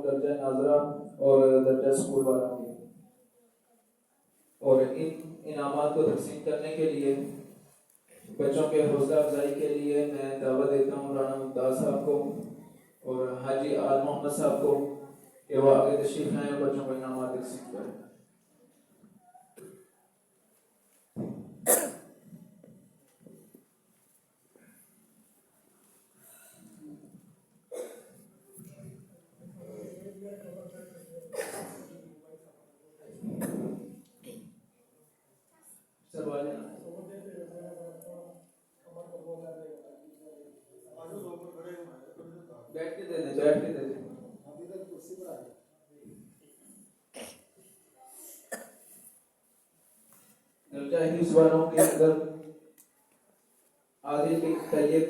दर्जा नाजरा और दर्जा स्कूल वालों के, और इन इनामात को तकसीम करने के लिए बच्चों के हौसला अफजाई के लिए मैं दावत देता हूँ राना मुमताज साहब को और हाजी आल मोहम्मद साहब को कि वो आगे तशरीफ लाएं और बच्चों को इनामात तकसीम करें। बैठ के दे दे दर्जा हिफ्ज़ वालों के अंदर आदिल बिन तैयब,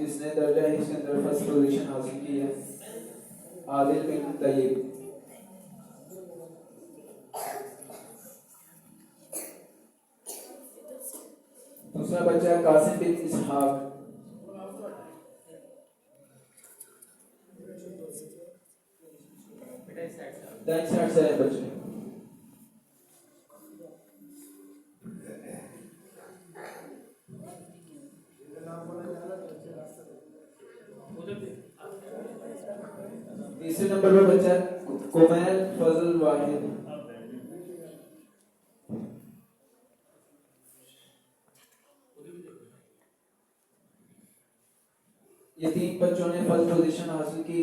इसने दर्जा हिफ्ज़ के अंदर फर्स्ट पोजीशन हासिल की है। आदिल बिन तैयब। दूसरा बच्चा है कासिम बिन इसहाक। दाएं साइड से है बच्चे। तीसरे नंबर पर बच्चा है कुमैल फजल वाहिद। ये तीन बच्चों ने फर्स्ट पोजीशन हासिल की।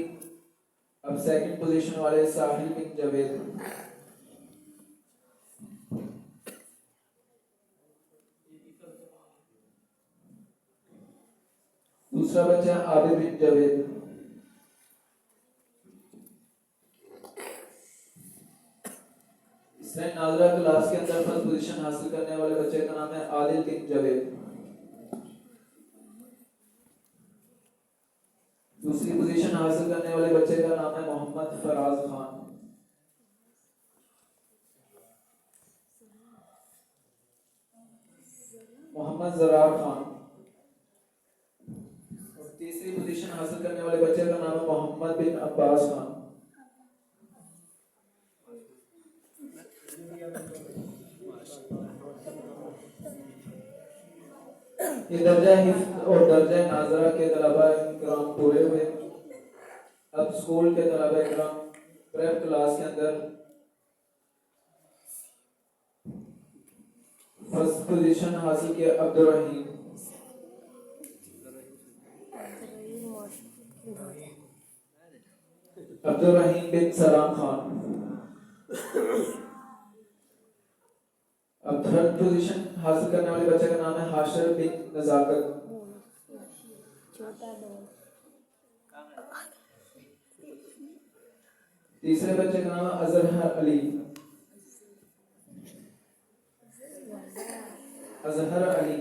अब सेकंड पोजीशन वाले साहिल बिन जावेद। दूसरा बच्चा आबिद बिन जावेद। इसने नाजरा क्लास के अंदर फर्स्ट पोजीशन हासिल करने वाले बच्चे का नाम है आदिल बिन जावेद। दूसरी पोजीशन हासिल करने वाले बच्चे का नाम है मोहम्मद फराज खान। मोहम्मद जरार खान। और तीसरी पोजीशन हासिल करने वाले बच्चे का नाम है मोहम्मद बिन अब्बास खान। ये दर्जा हिफ्ज़ और दर्जा नाज़रा के तलबा इकराम पूरे हुए। अब स्कूल के तलबा इकराम प्रेप क्लास के अंदर फर्स्ट पोजीशन हासिल किया अब्दुल रहीम बिन सलाम खान। अब थर्ड पोजीशन हासिल करने वाले बच्चे का नाम है हाशिर बिन नजाकत। तीसरे बच्चे का नाम है अजहर अली। अजहर अली।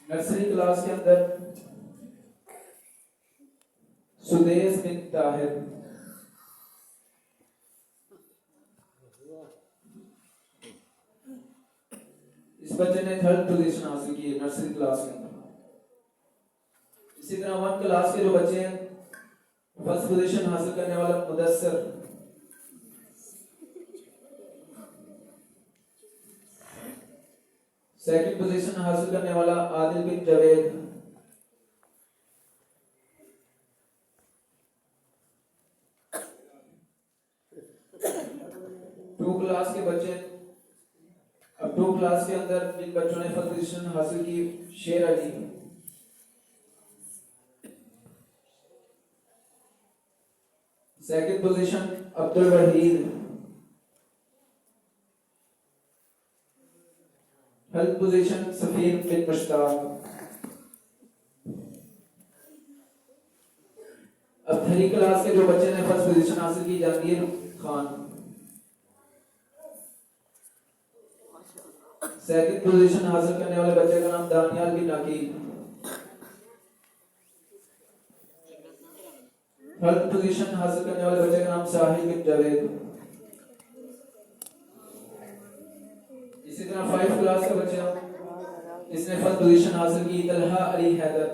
नर्सरी क्लास के अंदर सुदेश बिन ताहिर। इस बच्चे ने थर्ड पोजीशन हासिल की है नर्सरी क्लास के अंदर। इसी तरह वन क्लास के जो बच्चे हैं फर्स्ट पोजीशन हासिल करने वाला मुदस्सर। सेकंड पोजीशन हासिल करने वाला आदिल बिन जावेद। टू क्लास के बच्चे, अब टू क्लास के अंदर जिन बच्चों ने फर्स्ट पोजीशन हासिल की Sher Ali. Second position Abdul Wahid. Third position Safir bin Mushtaq. अब थर्ड क्लास के जो बच्चे ने फर्स्ट पोजीशन हासिल की जहांगीर खान। सेकंड पोजीशन हासिल करने वाले बच्चे का नाम दानियाल बिन अकील। थर्ड पोजीशन हासिल करने वाले बच्चे का नाम साहिल बिन जावेद। इसी तरह 5 क्लास का बच्चा इसने फर्स्ट पोजीशन हासिल की। तलहा अली हैदर।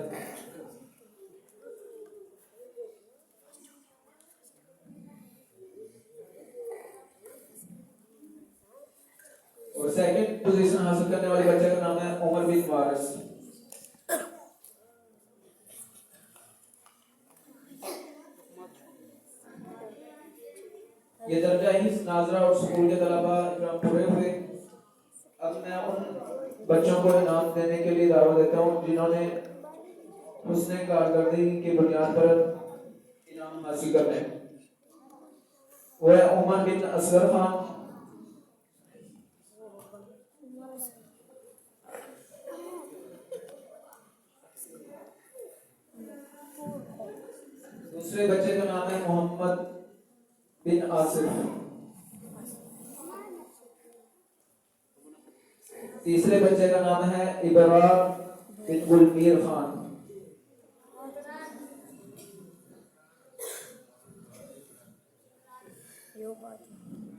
और सेकंड पोजीशन हासिल करने वाले बच्चे का नाम है उमर बिन वारिस। ये दर्जा ही नाजरा और स्कूल के तलबा इकराम पूरे हुए। अब मैं उन बच्चों को इनाम देने के लिए दावा देता हूँ जिन्होंने हुस्न कारकर्दगी की बुनियाद पर इनाम हासिल करने। वो है उमर बिन असगर खान, दूसरे बच्चे का नाम है मोहम्मद बिन आसिफ, तीसरे बच्चे का नाम है इब्रार बिन गुलमीर खान,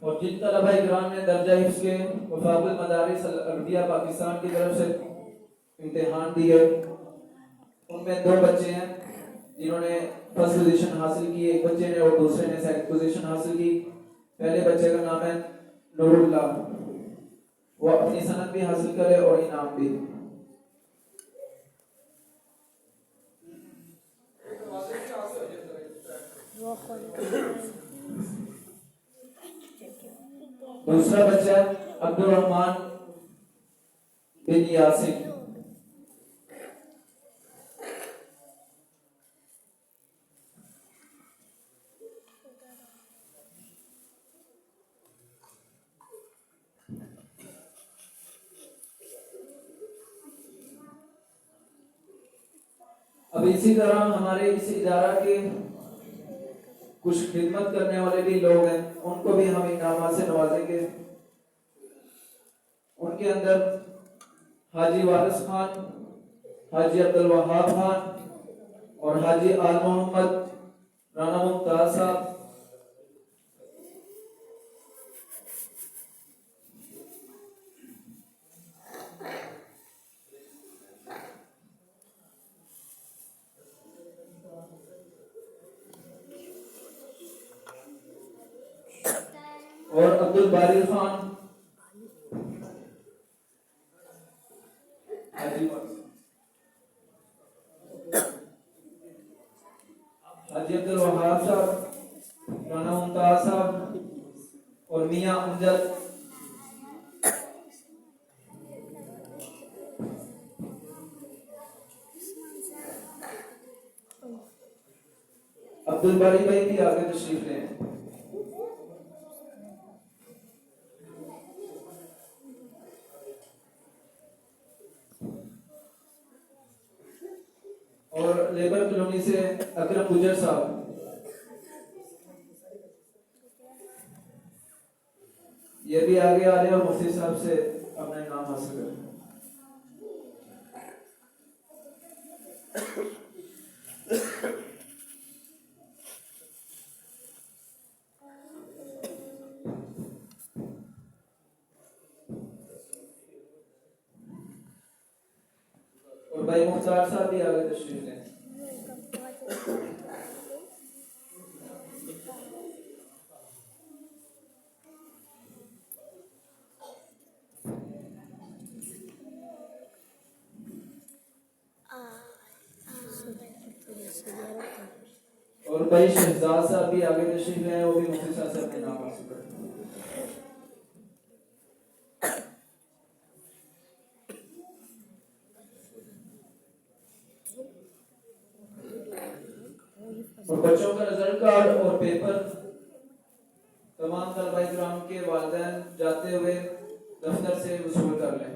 और जिन तलबा इकराम ने दर्जा हिफ्ज़ के वफाकुल मदारिस अल अरबिया पाकिस्तान की तरफ से इम्तिहान दिए उनमें दो बच्चे हैं जिन्होंने फर्स्ट पोजीशन हासिल की। एक बच्चे ने और दूसरे ने सेकंड पोजीशन हासिल की। पहले बच्चे का नाम है नूरुल्लाह, वो अपनी सनद भी हासिल करे और इनाम भी। दूसरा बच्चा अब्दुल रहमान बिन यासिन, अब इसी तरह हमारे इस इदारा के कुछ खिदमत करने वाले भी लोग हैं, उनको भी हम इनामात से नवाजेंगे। उनके अंदर हाजी वारिस खान, हाजी अब्दुल वहाब खान और हाजी आल मोहम्मद राना मुमताज साहब, और अब्दुल बारी खान, हाजी अब्दुल वहाब साहब, राना मुमताज साहब और मियां अमजद। अब्दुल बारी भाई भी आगे तशरीफ लें। और लेबर कॉलोनी से अकरम गुजर साहब, ये भी आगे आ रहे और मुफ्ती साहब से अपना इनाम हासिल करें। और भाई मुख्तार साहब भी आगे तशरीफ लें। और भाई शहजाद साहब भी आगे तशरीफ लें, वो भी मुफ्ती साहब से अपने नाम हासिल करें। और बच्चों का रिजल्ट कार्ड और पेपर तमाम तलबा इकराम के वालिदैन जाते हुए दफ्तर से वसूल कर लें।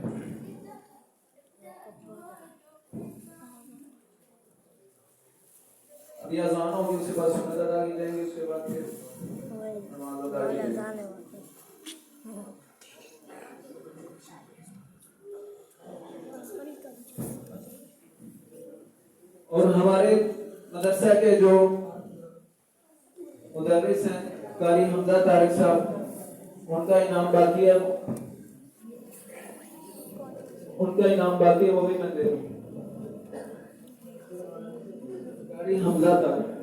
अभी अजान होगी, उसके बाद सुन्नत अदा की जाएंगी, उसके बाद फिर नमाज अदा की जाएगी। और हमारे मदरसा के जो मुदर्रिस हैं कारी हमजा तारिक साहब, उनका इनाम बाकी है। उनका इनाम बाकी है, वो भी मैं दे दूँ। गाड़ी हमजा तक